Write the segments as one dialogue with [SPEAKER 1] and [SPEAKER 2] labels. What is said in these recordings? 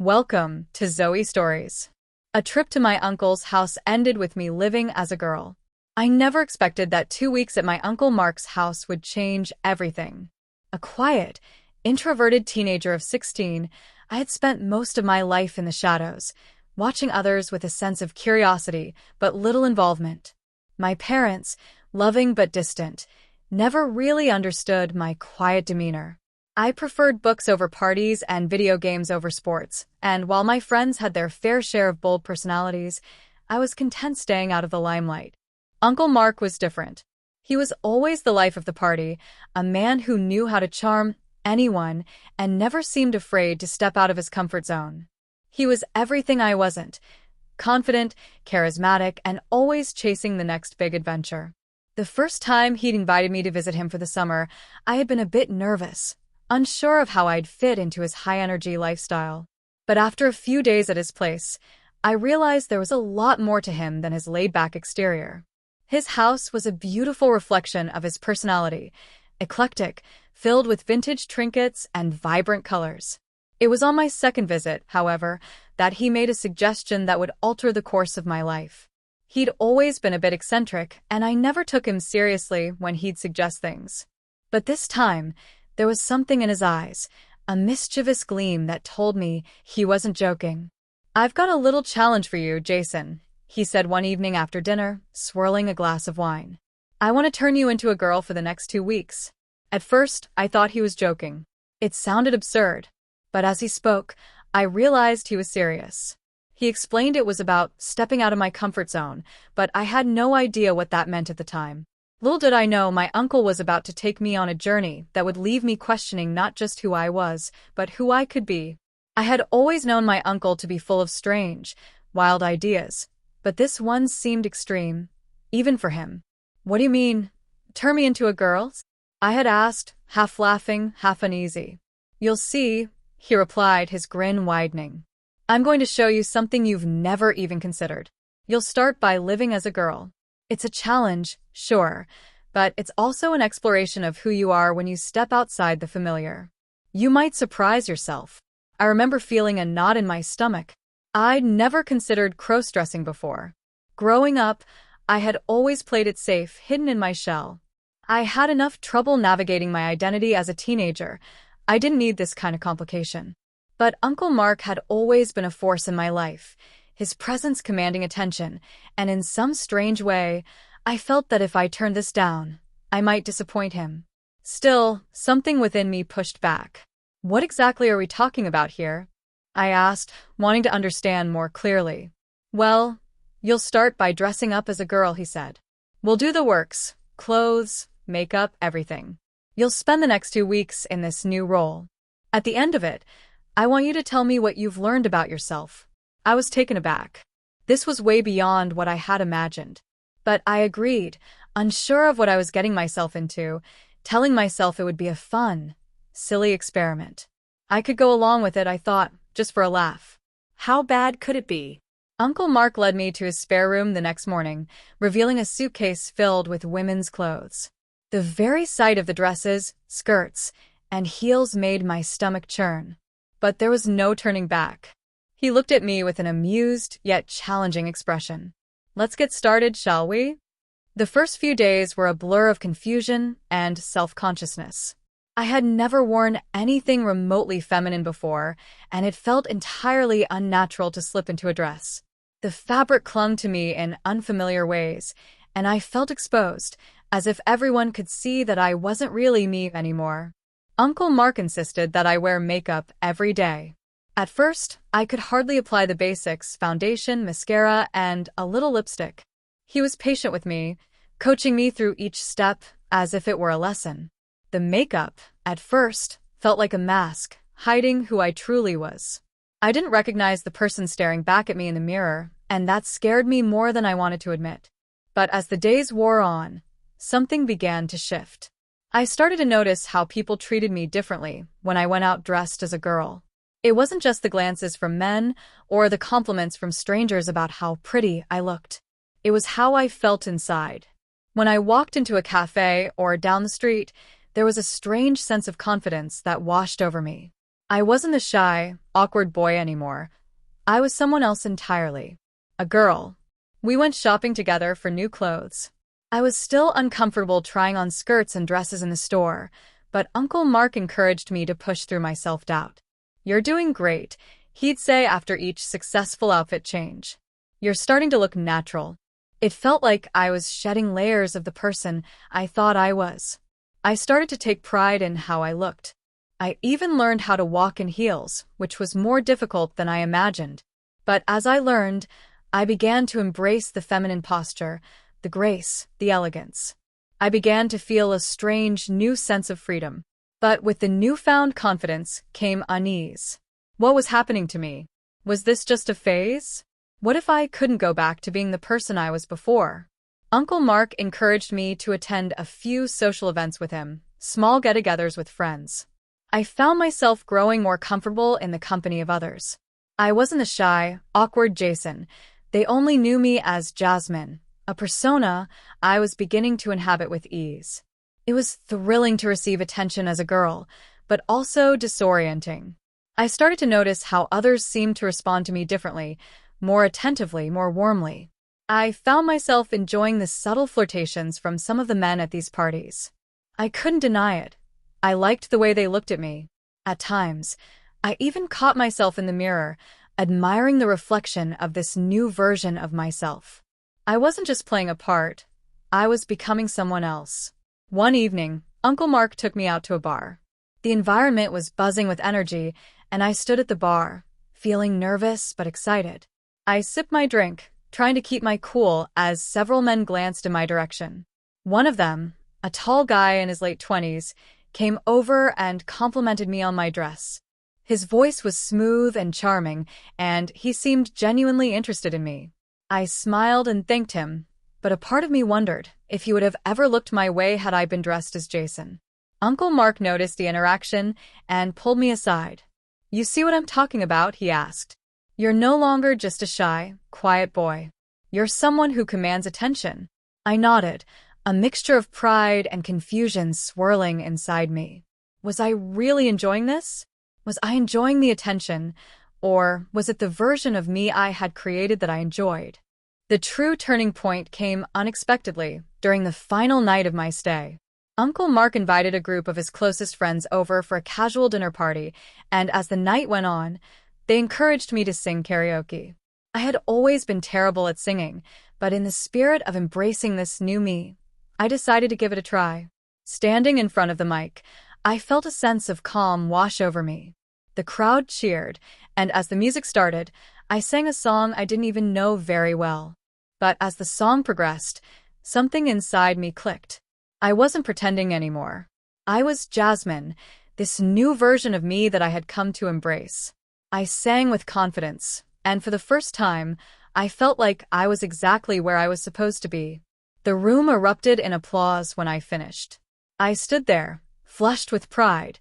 [SPEAKER 1] Welcome to Zoe Stories. A trip to my uncle's house ended with me living as a girl. I never expected that 2 weeks at my Uncle Mark's house would change everything. A quiet, introverted teenager of 16, I had spent most of my life in the shadows, watching others with a sense of curiosity but little involvement. My parents, loving but distant, never really understood my quiet demeanor. I preferred books over parties and video games over sports, and while my friends had their fair share of bold personalities, I was content staying out of the limelight. Uncle Mark was different. He was always the life of the party, a man who knew how to charm anyone and never seemed afraid to step out of his comfort zone. He was everything I wasn't: confident, charismatic, and always chasing the next big adventure. The first time he'd invited me to visit him for the summer, I had been a bit nervous, unsure of how I'd fit into his high-energy lifestyle. But after a few days at his place, I realized there was a lot more to him than his laid-back exterior. His house was a beautiful reflection of his personality, eclectic, filled with vintage trinkets and vibrant colors. It was on my second visit, however, that he made a suggestion that would alter the course of my life. He'd always been a bit eccentric, and I never took him seriously when he'd suggest things. But this time, there was something in his eyes, a mischievous gleam that told me he wasn't joking. "I've got a little challenge for you, Jason," he said one evening after dinner, swirling a glass of wine. "I want to turn you into a girl for the next 2 weeks." At first, I thought he was joking. It sounded absurd. But as he spoke, I realized he was serious. He explained it was about stepping out of my comfort zone, but I had no idea what that meant at the time. Little did I know my uncle was about to take me on a journey that would leave me questioning not just who I was, but who I could be. I had always known my uncle to be full of strange, wild ideas, but this one seemed extreme, even for him. "What do you mean, turn me into a girl?" I had asked, half laughing, half uneasy. "You'll see," he replied, his grin widening. "I'm going to show you something you've never even considered. You'll start by living as a girl. It's a challenge, sure, but it's also an exploration of who you are when you step outside the familiar. You might surprise yourself." I remember feeling a knot in my stomach. I'd never considered cross-dressing before. Growing up, I had always played it safe, hidden in my shell. I had enough trouble navigating my identity as a teenager. I didn't need this kind of complication. But Uncle Mark had always been a force in my life, his presence commanding attention, and in some strange way, I felt that if I turned this down, I might disappoint him. Still, something within me pushed back. "What exactly are we talking about here?" I asked, wanting to understand more clearly. "Well, you'll start by dressing up as a girl," he said. "We'll do the works, clothes, makeup, everything. You'll spend the next 2 weeks in this new role. At the end of it, I want you to tell me what you've learned about yourself." I was taken aback. This was way beyond what I had imagined. But I agreed, unsure of what I was getting myself into, telling myself it would be a fun, silly experiment. I could go along with it, I thought, just for a laugh. How bad could it be? Uncle Mark led me to his spare room the next morning, revealing a suitcase filled with women's clothes. The very sight of the dresses, skirts, and heels made my stomach churn. But there was no turning back. He looked at me with an amused yet challenging expression. "Let's get started, shall we?" The first few days were a blur of confusion and self-consciousness. I had never worn anything remotely feminine before, and it felt entirely unnatural to slip into a dress. The fabric clung to me in unfamiliar ways, and I felt exposed, as if everyone could see that I wasn't really me anymore. Uncle Mark insisted that I wear makeup every day. At first, I could hardly apply the basics: foundation, mascara, and a little lipstick. He was patient with me, coaching me through each step as if it were a lesson. The makeup, at first, felt like a mask, hiding who I truly was. I didn't recognize the person staring back at me in the mirror, and that scared me more than I wanted to admit. But as the days wore on, something began to shift. I started to notice how people treated me differently when I went out dressed as a girl. It wasn't just the glances from men or the compliments from strangers about how pretty I looked. It was how I felt inside. When I walked into a cafe or down the street, there was a strange sense of confidence that washed over me. I wasn't the shy, awkward boy anymore. I was someone else entirely. A girl. We went shopping together for new clothes. I was still uncomfortable trying on skirts and dresses in the store, but Uncle Mark encouraged me to push through my self-doubt. "You're doing great," he'd say after each successful outfit change. "You're starting to look natural." It felt like I was shedding layers of the person I thought I was. I started to take pride in how I looked. I even learned how to walk in heels, which was more difficult than I imagined. But as I learned, I began to embrace the feminine posture, the grace, the elegance. I began to feel a strange, new sense of freedom. But with the newfound confidence came unease. What was happening to me? Was this just a phase? What if I couldn't go back to being the person I was before? Uncle Mark encouraged me to attend a few social events with him, small get-togethers with friends. I found myself growing more comfortable in the company of others. I wasn't the shy, awkward Jason. They only knew me as Jasmine, a persona I was beginning to inhabit with ease. It was thrilling to receive attention as a girl, but also disorienting. I started to notice how others seemed to respond to me differently, more attentively, more warmly. I found myself enjoying the subtle flirtations from some of the men at these parties. I couldn't deny it. I liked the way they looked at me. At times, I even caught myself in the mirror, admiring the reflection of this new version of myself. I wasn't just playing a part. I was becoming someone else. One evening, Uncle Mark took me out to a bar. The environment was buzzing with energy, and I stood at the bar, feeling nervous but excited. I sipped my drink, trying to keep my cool as several men glanced in my direction. One of them, a tall guy in his late 20s, came over and complimented me on my dress. His voice was smooth and charming, and he seemed genuinely interested in me. I smiled and thanked him, but a part of me wondered if he would have ever looked my way had I been dressed as Jason. Uncle Mark noticed the interaction and pulled me aside. "You see what I'm talking about?" he asked. "You're no longer just a shy, quiet boy. You're someone who commands attention." I nodded, a mixture of pride and confusion swirling inside me. Was I really enjoying this? Was I enjoying the attention, or was it the version of me I had created that I enjoyed? The true turning point came unexpectedly during the final night of my stay. Uncle Mark invited a group of his closest friends over for a casual dinner party, and as the night went on, they encouraged me to sing karaoke. I had always been terrible at singing, but in the spirit of embracing this new me, I decided to give it a try. Standing in front of the mic, I felt a sense of calm wash over me. The crowd cheered, and as the music started, I sang a song I didn't even know very well. But as the song progressed, something inside me clicked. I wasn't pretending anymore. I was Jasmine, this new version of me that I had come to embrace. I sang with confidence, and for the first time, I felt like I was exactly where I was supposed to be. The room erupted in applause when I finished. I stood there, flushed with pride,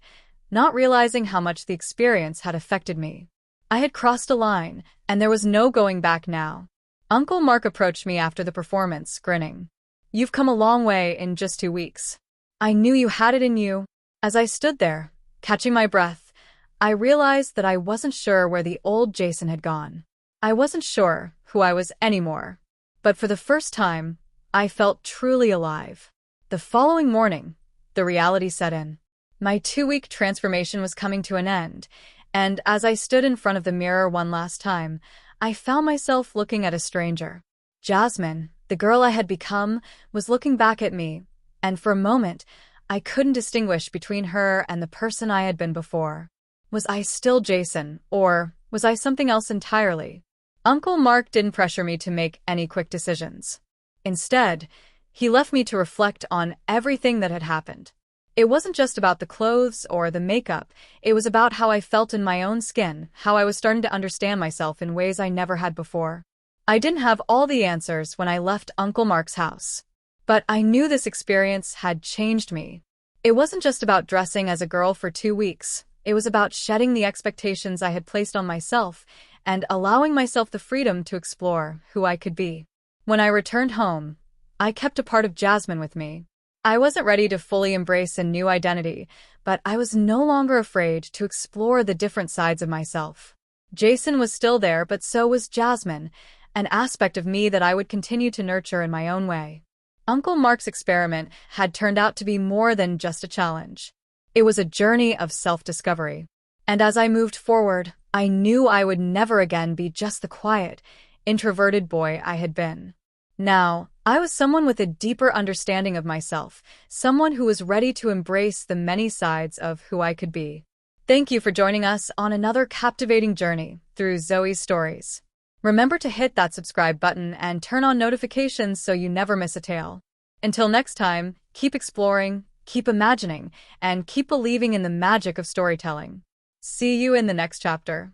[SPEAKER 1] not realizing how much the experience had affected me. I had crossed a line, and there was no going back now. Uncle Mark approached me after the performance, grinning. "You've come a long way in just 2 weeks. I knew you had it in you." As I stood there, catching my breath, I realized that I wasn't sure where the old Jason had gone. I wasn't sure who I was anymore. But for the first time, I felt truly alive. The following morning, the reality set in. My 2-week transformation was coming to an end, and as I stood in front of the mirror one last time, I found myself looking at a stranger. Jasmine, the girl I had become, was looking back at me, and for a moment, I couldn't distinguish between her and the person I had been before. Was I still Jason, or was I something else entirely? Uncle Mark didn't pressure me to make any quick decisions. Instead, he left me to reflect on everything that had happened. It wasn't just about the clothes or the makeup, it was about how I felt in my own skin, how I was starting to understand myself in ways I never had before. I didn't have all the answers when I left Uncle Mark's house, but I knew this experience had changed me. It wasn't just about dressing as a girl for 2 weeks, it was about shedding the expectations I had placed on myself and allowing myself the freedom to explore who I could be. When I returned home, I kept a part of Jasmine with me. I wasn't ready to fully embrace a new identity, but I was no longer afraid to explore the different sides of myself. Jason was still there, but so was Jasmine, an aspect of me that I would continue to nurture in my own way. Uncle Mark's experiment had turned out to be more than just a challenge. It was a journey of self-discovery. And as I moved forward, I knew I would never again be just the quiet, introverted boy I had been. Now, I was someone with a deeper understanding of myself, someone who was ready to embrace the many sides of who I could be. Thank you for joining us on another captivating journey through Zoe's stories. Remember to hit that subscribe button and turn on notifications so you never miss a tale. Until next time, keep exploring, keep imagining, and keep believing in the magic of storytelling. See you in the next chapter.